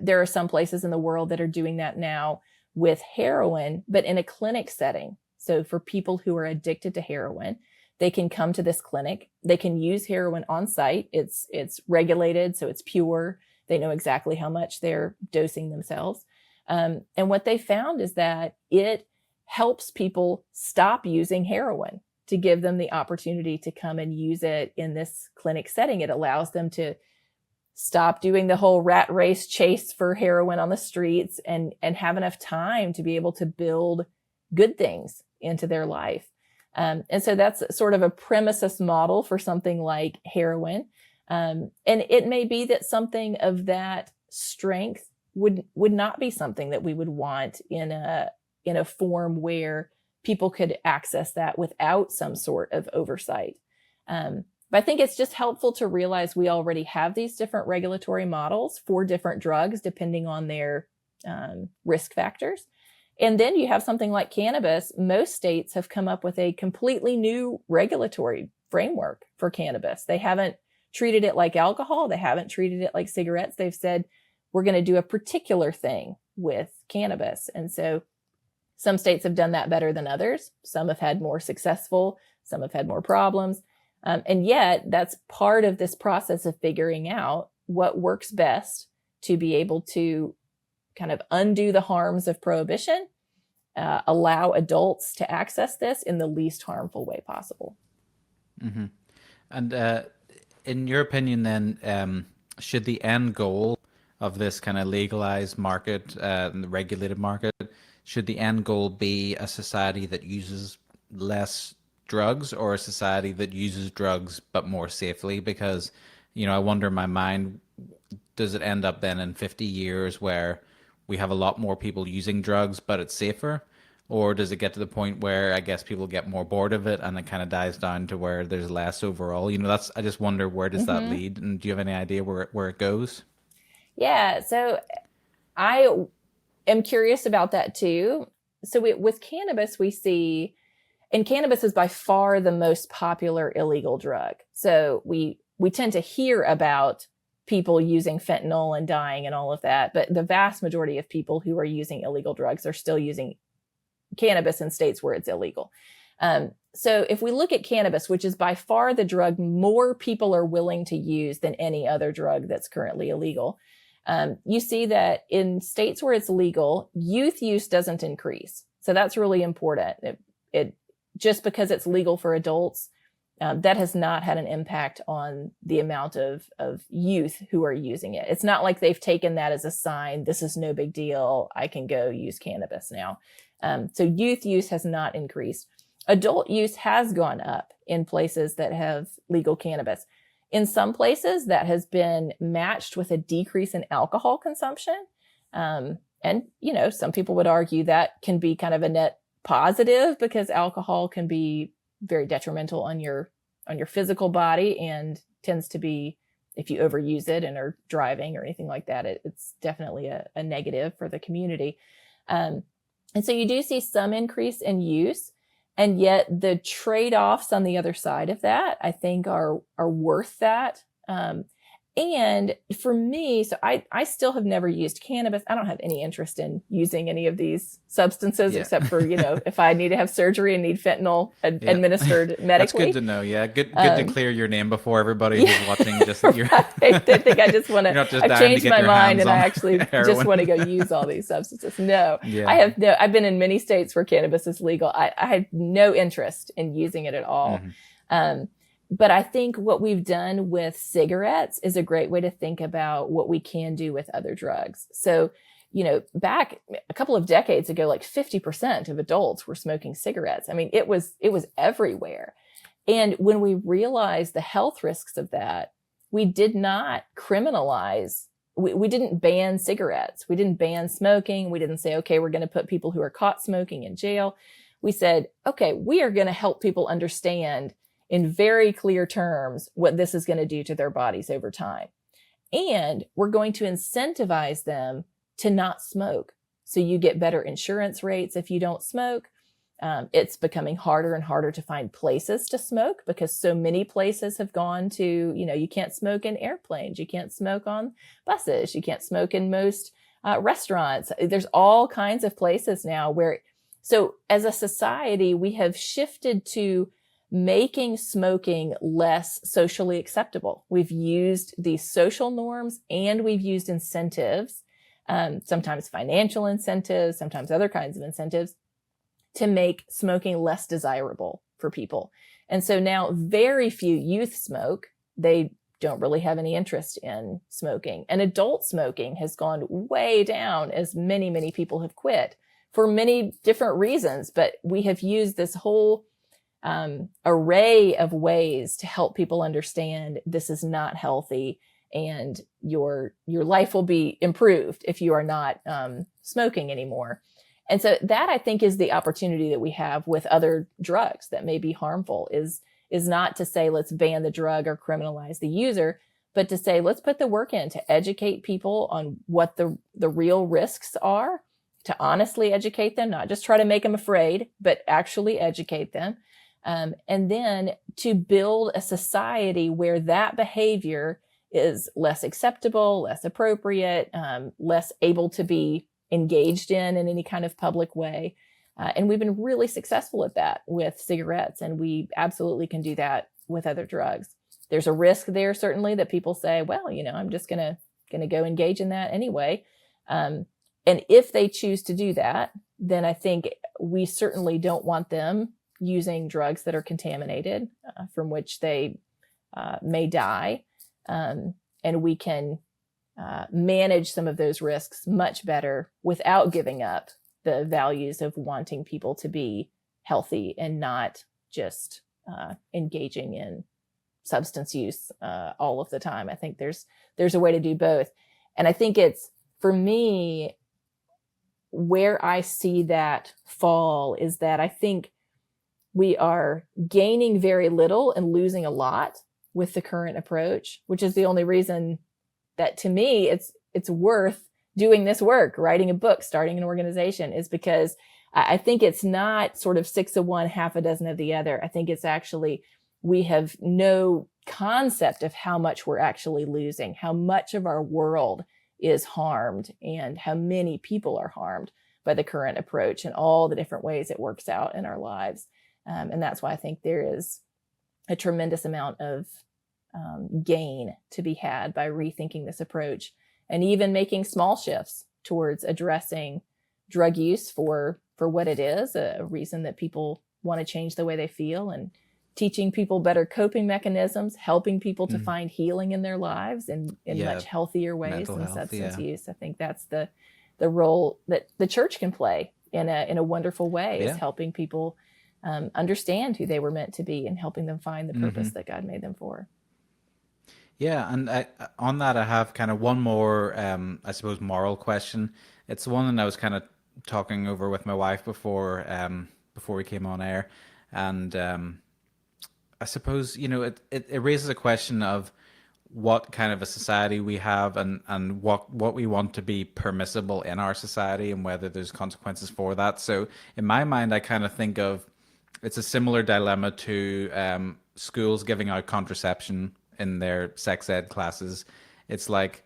There are some places in the world that are doing that now with heroin, but in a clinic setting. So for people who are addicted to heroin, they can come to this clinic. They can use heroin on site. It's regulated, so it's pure. They know exactly how much they're dosing themselves. And what they found is that it helps people stop using heroin, to give them the opportunity to come and use it in this clinic setting. It allows them to stop doing the whole rat race chase for heroin on the streets and have enough time to be able to build good things into their life. And so that's sort of a premises model for something like heroin. And it may be that something of that strength would not be something that we would want in a form where people could access that without some sort of oversight. But I think it's just helpful to realize we already have these different regulatory models for different drugs, depending on their risk factors. And then you have something like cannabis. Most states have come up with a completely new regulatory framework for cannabis. They haven't treated it like alcohol. They haven't treated it like cigarettes. They've said, we're going to do a particular thing with cannabis. And so some states have done that better than others. Some have had more successful. Some have had more problems. And yet that's part of this process of figuring out what works best to be able to kind of undo the harms of prohibition, allow adults to access this in the least harmful way possible. Mm-hmm. And in your opinion, then, should the end goal of this kind of legalized market, and the regulated market, should the end goal be a society that uses less drugs, or a society that uses drugs but more safely? Because, I wonder in my mind, does it end up then in 50 years where we have a lot more people using drugs but it's safer? Or does it get to the point where I guess people get more bored of it and it kind of dies down to where there's less overall? I just wonder, where does that lead? And do you have any idea where it goes? Yeah, so I am curious about that too. So with cannabis, we see, and cannabis is by far the most popular illegal drug. So we tend to hear about people using fentanyl and dying and all of that, but the vast majority of people who are using illegal drugs are still using cannabis in states where it's illegal. So if we look at cannabis, which is by far the drug more people are willing to use than any other drug that's currently illegal, you see that in states where it's legal, youth use doesn't increase. So that's really important. It just because it's legal for adults, that has not had an impact on the amount of youth who are using it. It's not like they've taken that as a sign, this is no big deal, I can go use cannabis now. So youth use has not increased. Adult use has gone up in places that have legal cannabis. In some places, that has been matched with a decrease in alcohol consumption. And, some people would argue that can be kind of a net positive, because alcohol can be very detrimental on your physical body, and tends to be, if you overuse it and are driving or anything like that, it's definitely a negative for the community. And so you do see some increase in use, and yet the trade-offs on the other side of that, I think, are worth that. And for me, so I still have never used cannabis. I don't have any interest in using any of these substances, except for, if I need to have surgery and need fentanyl administered medically. That's good to know. Yeah. Good to clear your name before everybody who's watching. Just I think I just want to, I've changed my mind, and I actually just want to go use all these substances. No, I've been in many states where cannabis is legal. I had no interest in using it at all. But I think what we've done with cigarettes is a great way to think about what we can do with other drugs. So, back a couple of decades ago, like 50% of adults were smoking cigarettes. I mean, it was everywhere. And when we realized the health risks of that, we did not criminalize. We didn't ban cigarettes. We didn't ban smoking. We didn't say, okay, we're going to put people who are caught smoking in jail. We said, okay, we are going to help people understand in very clear terms what this is going to do to their bodies over time. And we're going to incentivize them to not smoke. So you get better insurance rates if you don't smoke. It's becoming harder and harder to find places to smoke, because so many places have gone to, you can't smoke in airplanes. You can't smoke on buses. You can't smoke in most restaurants. There's all kinds of places now where, so as a society, we have shifted to making smoking less socially acceptable. We've used these social norms, and we've used incentives, sometimes financial incentives, sometimes other kinds of incentives, to make smoking less desirable for people. And so now very few youth smoke. They don't really have any interest in smoking. And adult smoking has gone way down, as many, many people have quit for many different reasons. But we have used this whole array of ways to help people understand this is not healthy, and your life will be improved if you are not smoking anymore. And so that, I think, is the opportunity that we have with other drugs that may be harmful, is not to say let's ban the drug or criminalize the user, but to say let's put the work in to educate people on what the real risks are, to honestly educate them, not just try to make them afraid, but actually educate them. And then to build a society where that behavior is less acceptable, less appropriate, less able to be engaged in any kind of public way. And we've been really successful at that with cigarettes, and we absolutely can do that with other drugs. There's a risk there, certainly, that people say, well, I'm just going to go engage in that anyway. And if they choose to do that, then I think we certainly don't want them using drugs that are contaminated, from which they may die. And we can manage some of those risks much better without giving up the values of wanting people to be healthy and not just engaging in substance use all of the time. I think there's a way to do both. And I think it's, for me, where I see that fall is that I think we are gaining very little and losing a lot with the current approach, which is the only reason that, to me, it's worth doing this work, writing a book, starting an organization, is because I think it's not sort of 6 of one, half a dozen of the other. I think it's actually, we have no concept of how much we're actually losing, how much of our world is harmed, and how many people are harmed by the current approach and all the different ways it works out in our lives. And that's why I think there is a tremendous amount of gain to be had by rethinking this approach, and even making small shifts towards addressing drug use for what it is, a reason that people want to change the way they feel, and teaching people better coping mechanisms, helping people to find healing in their lives in much healthier ways than substance use. I think that's the role that the church can play in a wonderful way, is helping people understand who they were meant to be, and helping them find the purpose that God made them for. Yeah, and on that, I have kind of one more, I suppose, moral question. It's one that I was kind of talking over with my wife before we came on air, and I suppose, it raises a question of what kind of a society we have, and what we want to be permissible in our society, and whether there's consequences for that. So in my mind, I kind of think of it's a similar dilemma to schools giving out contraception in their sex ed classes. It's like,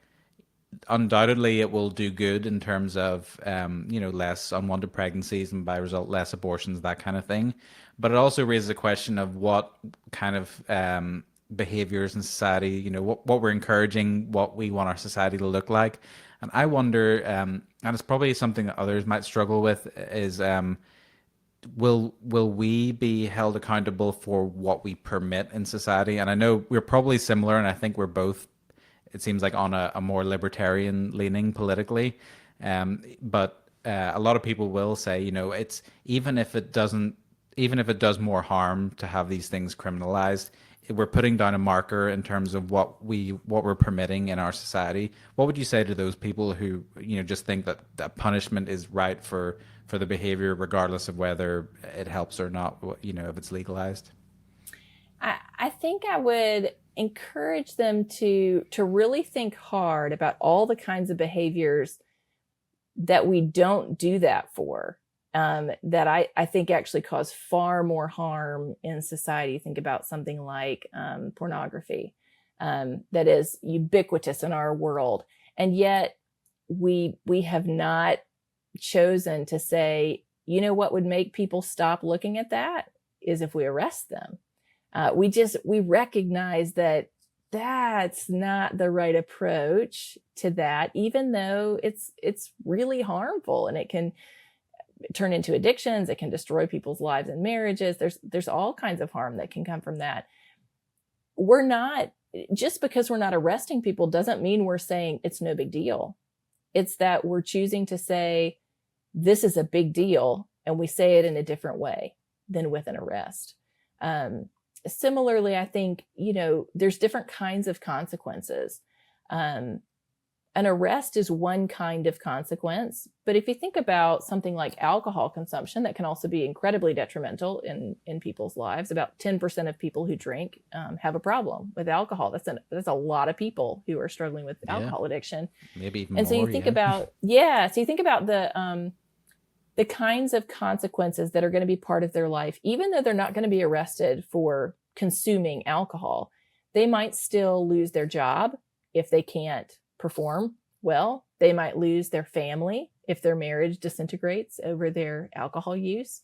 undoubtedly it will do good in terms of less unwanted pregnancies, and by result less abortions, that kind of thing. But it also raises a question of what kind of behaviors in society, what we're encouraging, what we want our society to look like. And I wonder, and it's probably something that others might struggle with, is will we be held accountable for what we permit in society? And I know we're probably similar, and I think we're both, it seems like, on a more libertarian leaning politically. But a lot of people will say, it's even if it does more harm to have these things criminalized, we're putting down a marker in terms of what we're permitting in our society. What would you say to those people who just think that punishment is right for the behavior, regardless of whether it helps or not, if it's legalized? I think I would encourage them to really think hard about all the kinds of behaviors that we don't do that for, that I think actually cause far more harm in society. Think about something like pornography, that is ubiquitous in our world, and yet we have not chosen to say, what would make people stop looking at that is if we arrest them. We recognize that that's not the right approach to that, even though it's really harmful, and it can turn into addictions. It can destroy people's lives and marriages. There's all kinds of harm that can come from that. Just because we're not arresting people doesn't mean we're saying it's no big deal. It's that we're choosing to say this is a big deal, and we say it in a different way than with an arrest. Similarly, I think, there's different kinds of consequences. An arrest is one kind of consequence, but if you think about something like alcohol consumption, that can also be incredibly detrimental in people's lives. About 10% of people who drink have a problem with alcohol. That's a lot of people who are struggling with alcohol addiction. Maybe even and more. So you think about the kinds of consequences that are going to be part of their life, even though they're not going to be arrested for consuming alcohol. They might still lose their job if they can't perform well. They might lose their family if their marriage disintegrates over their alcohol use.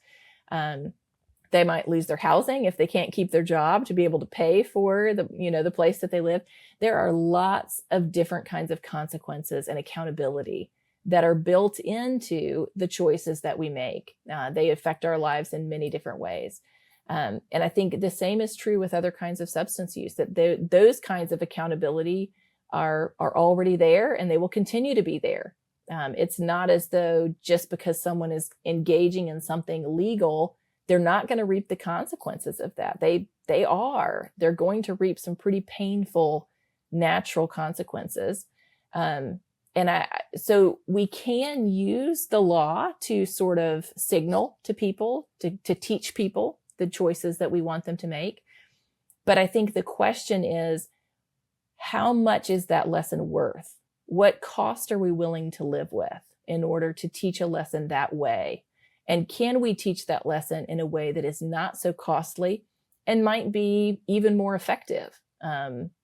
They might lose their housing if they can't keep their job to be able to pay for the place that they live. There are lots of different kinds of consequences and accountability that are built into the choices that we make. They affect our lives in many different ways. And I think the same is true with other kinds of substance use, that those kinds of accountability are already there, and they will continue to be there. It's not as though just because someone is engaging in something legal, they're not going to reap the consequences of that. They're going to reap some pretty painful natural consequences. So we can use the law to sort of signal to people, to teach people the choices that we want them to make. But I think the question is, how much is that lesson worth? What cost are we willing to live with in order to teach a lesson that way? And can we teach that lesson in a way that is not so costly and might be even more effective?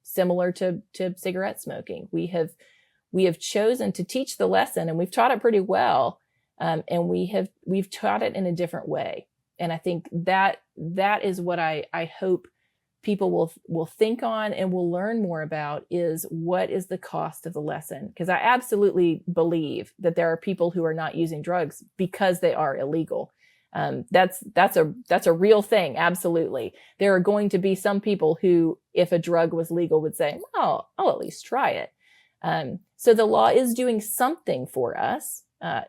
Similar to cigarette smoking. We have chosen to teach the lesson, and we've taught it pretty well. And we've taught it in a different way. And I think that is what I hope people will think on and will learn more about, is what is the cost of the lesson? Because I absolutely believe that there are people who are not using drugs because they are illegal. That's a real thing. Absolutely. There are going to be some people who, if a drug was legal, would say, "Oh, I'll at least try it." So the law is doing something for us.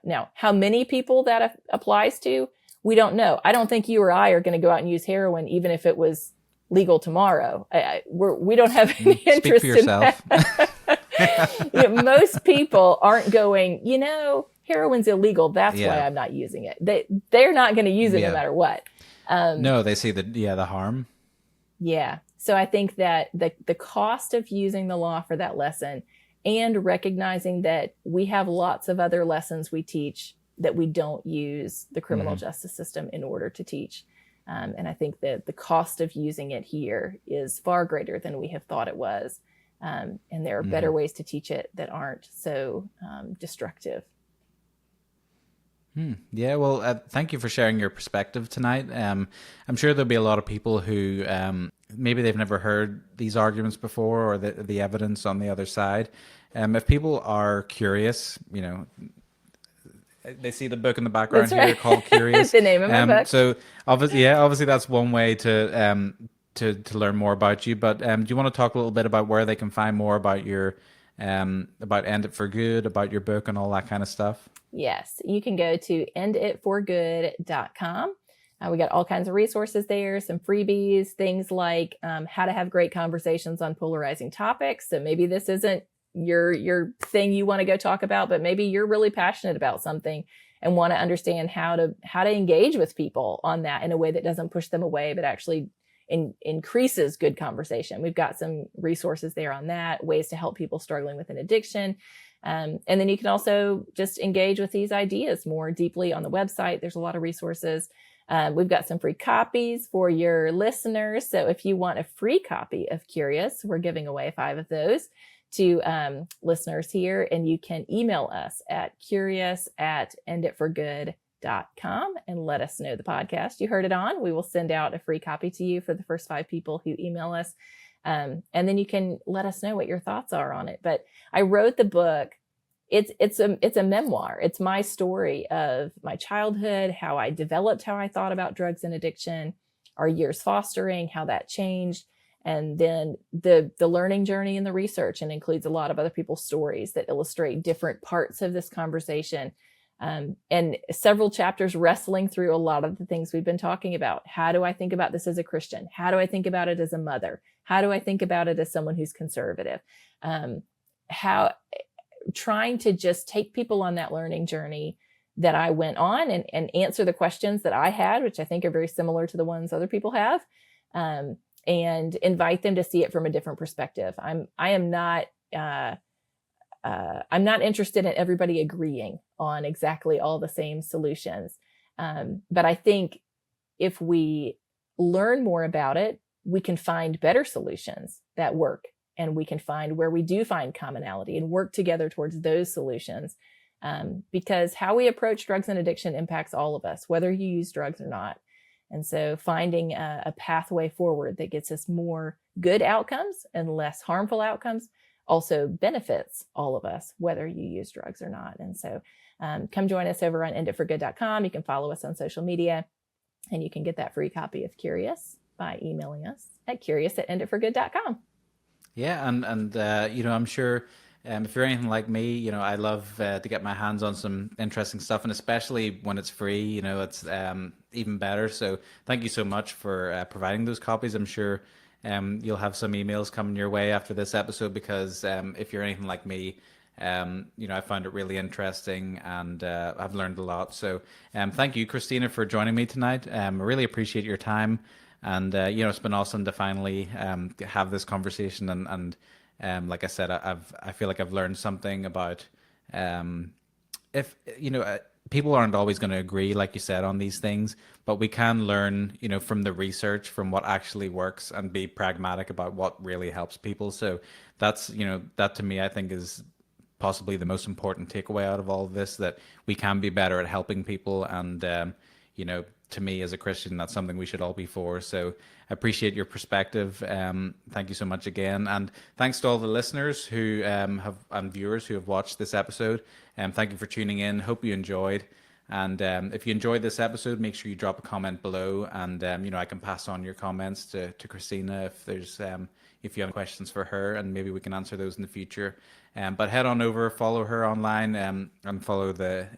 Now, how many people that applies to, we don't know. I don't think you or I are going to go out and use heroin, even if it was legal tomorrow. We don't have any interest in that. Most people aren't going, heroin's illegal. That's why I'm not using it. They're not going to use it no matter what. No, they see the harm. Yeah. So I think that the cost of using the law for that lesson, and recognizing that we have lots of other lessons we teach that we don't use the criminal justice system in order to teach. And I think that the cost of using it here is far greater than we have thought it was. And there are better ways to teach it that aren't so destructive. Yeah, well, thank you for sharing your perspective tonight. I'm sure there'll be a lot of people who maybe they've never heard these arguments before, or the evidence on the other side. If people are curious, they see the book in the background here called Curious. The name of my book. So obviously that's one way to learn more about you. But do you want to talk a little bit about where they can find more about your about End It for Good, about your book, and all that kind of stuff? Yes, you can go to enditforgood.com. We got all kinds of resources there, some freebies, things like how to have great conversations on polarizing topics. So maybe this isn't your thing you want to go talk about, but maybe you're really passionate about something and want to understand how to engage with people on that in a way that doesn't push them away, but actually increases good conversation. We've got some resources there on that, ways to help people struggling with an addiction. And then you can also just engage with these ideas more deeply on the website. There's a lot of resources. We've got some free copies for your listeners. So if you want a free copy of Curious, we're giving away 5 of those to listeners here. And you can email us at curious@enditforgood.com and let us know the podcast you heard it on. We will send out a free copy to you for the first 5 people who email us. And then you can let us know what your thoughts are on it. But I wrote the book. It's a memoir. It's my story of my childhood, how I developed, how I thought about drugs and addiction, our years fostering, how that changed, and then the learning journey and the research, and includes a lot of other people's stories that illustrate different parts of this conversation. And several chapters wrestling through a lot of the things we've been talking about. How do I think about this as a Christian? How do I think about it as a mother? How do I think about it as someone who's conservative? How trying to just take people on that learning journey that I went on and answer the questions that I had, which I think are very similar to the ones other people have, and invite them to see it from a different perspective. I'm not interested in everybody agreeing on exactly all the same solutions. But I think if we learn more about it, we can find better solutions that work, and we can find where we do find commonality and work together towards those solutions. Because how we approach drugs and addiction impacts all of us, whether you use drugs or not. And so finding a pathway forward that gets us more good outcomes and less harmful outcomes also benefits all of us, whether you use drugs or not. And so come join us over on enditforgood.com. You can follow us on social media, and you can get that free copy of Curious by emailing us at curious@enditforgood.com. Yeah, and I'm sure if you're anything like me, I love to get my hands on some interesting stuff, and especially when it's free, it's even better. So thank you so much for providing those copies. I'm sure you'll have some emails coming your way after this episode, because if you're anything like me, I found it really interesting, and I've learned a lot. So thank you, Christina, for joining me tonight. I really appreciate your time. And, it's been awesome to finally have this conversation. And like I said, I feel like I've learned something about people aren't always going to agree, like you said, on these things, but we can learn, from the research, from what actually works, and be pragmatic about what really helps people. So that's, that to me, I think is possibly the most important takeaway out of all of this, that we can be better at helping people. And, to me as a Christian, that's something we should all be for. So I appreciate your perspective. Thank you so much again. And thanks to all the listeners who and viewers who have watched this episode. Thank you for tuning in. Hope you enjoyed. And if you enjoyed this episode, make sure you drop a comment below, and I can pass on your comments to Christina if you have questions for her, and maybe we can answer those in the future. But head on over, follow her online, and follow the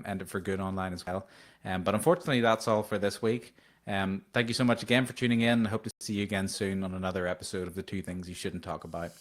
End It for Good online as well. But unfortunately, that's all for this week. Thank you so much again for tuning in. I hope to see you again soon on another episode of The 2 Things You Shouldn't Talk About.